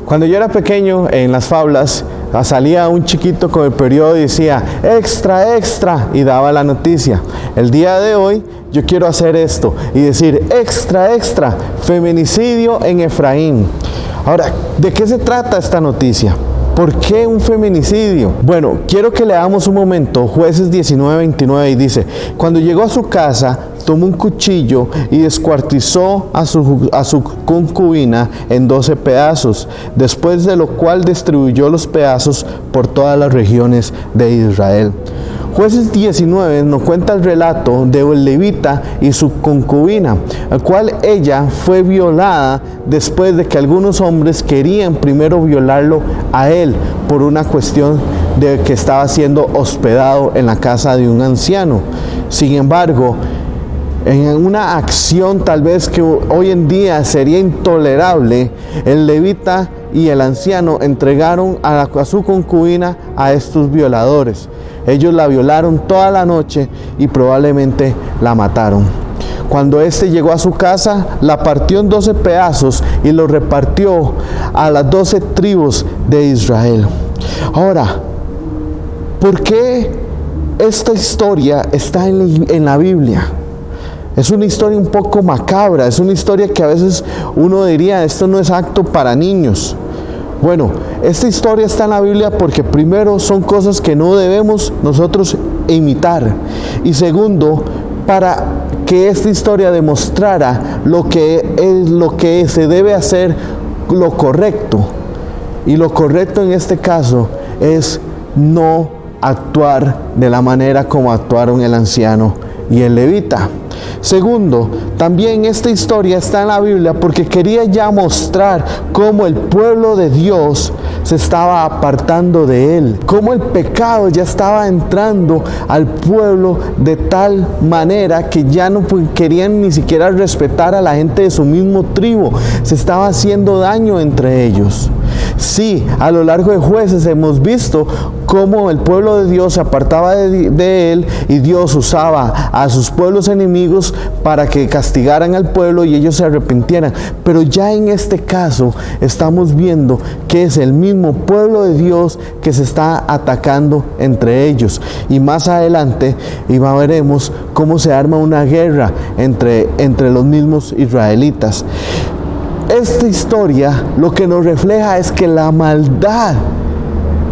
Cuando yo era pequeño, en las faulas, salía un chiquito con el periódico y decía, extra, extra, y daba la noticia. El día de hoy, yo quiero hacer esto y decir, extra, extra, feminicidio en Efraín. Ahora, ¿de qué se trata esta noticia? ¿Por qué un feminicidio? Bueno, quiero que leamos un momento Jueces 19:29 y dice, cuando llegó a su casa, tomó un cuchillo y descuartizó a su concubina en 12 pedazos, después de lo cual distribuyó los pedazos por todas las regiones de Israel. Jueces 19 nos cuenta el relato de un levita y su concubina, al cual ella fue violada después de que algunos hombres querían primero violarlo a él por una cuestión de que estaba siendo hospedado en la casa de un anciano. Sin embargo, en una acción tal vez que hoy en día sería intolerable, el levita y el anciano entregaron a su concubina a estos violadores. Ellos la violaron toda la noche y probablemente la mataron. Cuando éste llegó a su casa, la partió en 12 pedazos y lo repartió a las 12 tribus de Israel. Ahora, ¿por qué esta historia está en la Biblia? Es una historia un poco macabra, es una historia que a veces uno diría, esto no es apto para niños. Bueno, esta historia está en la Biblia porque primero son cosas que no debemos nosotros imitar. Y segundo, para que esta historia demostrara lo que se debe hacer, lo correcto. Y lo correcto en este caso es no actuar de la manera como actuaron el anciano y el levita. Segundo, también esta historia está en la Biblia porque quería ya mostrar cómo el pueblo de Dios se estaba apartando de él, cómo el pecado ya estaba entrando al pueblo de tal manera que ya no querían ni siquiera respetar a la gente de su mismo tribu, se estaba haciendo daño entre ellos. Sí, a lo largo de Jueces hemos visto cómo el pueblo de Dios se apartaba de él y Dios usaba a sus pueblos enemigos para que castigaran al pueblo y ellos se arrepintieran. Pero ya en este caso estamos viendo que es el mismo pueblo de Dios que se está atacando entre ellos. Y más adelante veremos cómo se arma una guerra entre los mismos israelitas. Esta historia lo que nos refleja es que la maldad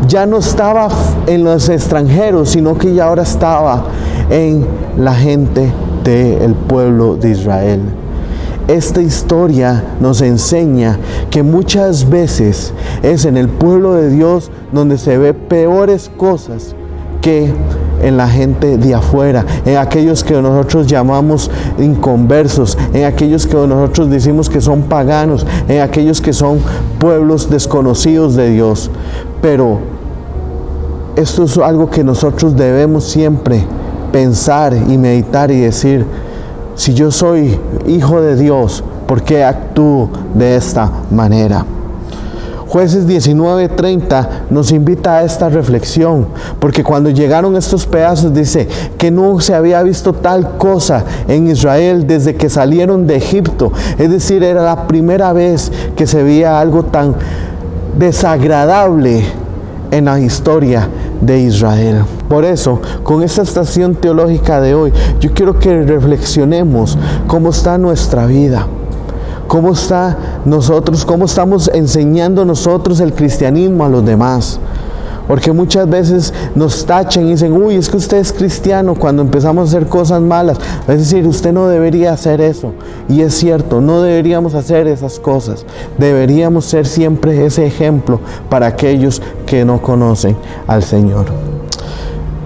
ya no estaba en los extranjeros, sino que ya ahora estaba en la gente del pueblo de Israel. Esta historia nos enseña que muchas veces es en el pueblo de Dios donde se ve peores cosas que en la gente de afuera, en aquellos que nosotros llamamos inconversos, en aquellos que nosotros decimos que son paganos, en aquellos que son pueblos desconocidos de Dios. Pero esto es algo que nosotros debemos siempre pensar y meditar y decir, si yo soy hijo de Dios, ¿por qué actúo de esta manera? Jueces 19:30 nos invita a esta reflexión, porque cuando llegaron estos pedazos dice que no se había visto tal cosa en Israel desde que salieron de Egipto. Es decir, era la primera vez que se veía algo tan desagradable en la historia de Israel. Por eso, con esta estación teológica de hoy, yo quiero que reflexionemos cómo está nuestra vida. ¿Cómo estamos enseñando nosotros el cristianismo a los demás? Porque muchas veces nos tachan y dicen, uy, es que usted es cristiano cuando empezamos a hacer cosas malas. Es decir, usted no debería hacer eso. Y es cierto, no deberíamos hacer esas cosas. Deberíamos ser siempre ese ejemplo para aquellos que no conocen al Señor.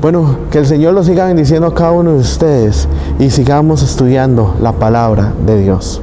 Bueno, que el Señor los siga bendiciendo a cada uno de ustedes y sigamos estudiando la palabra de Dios.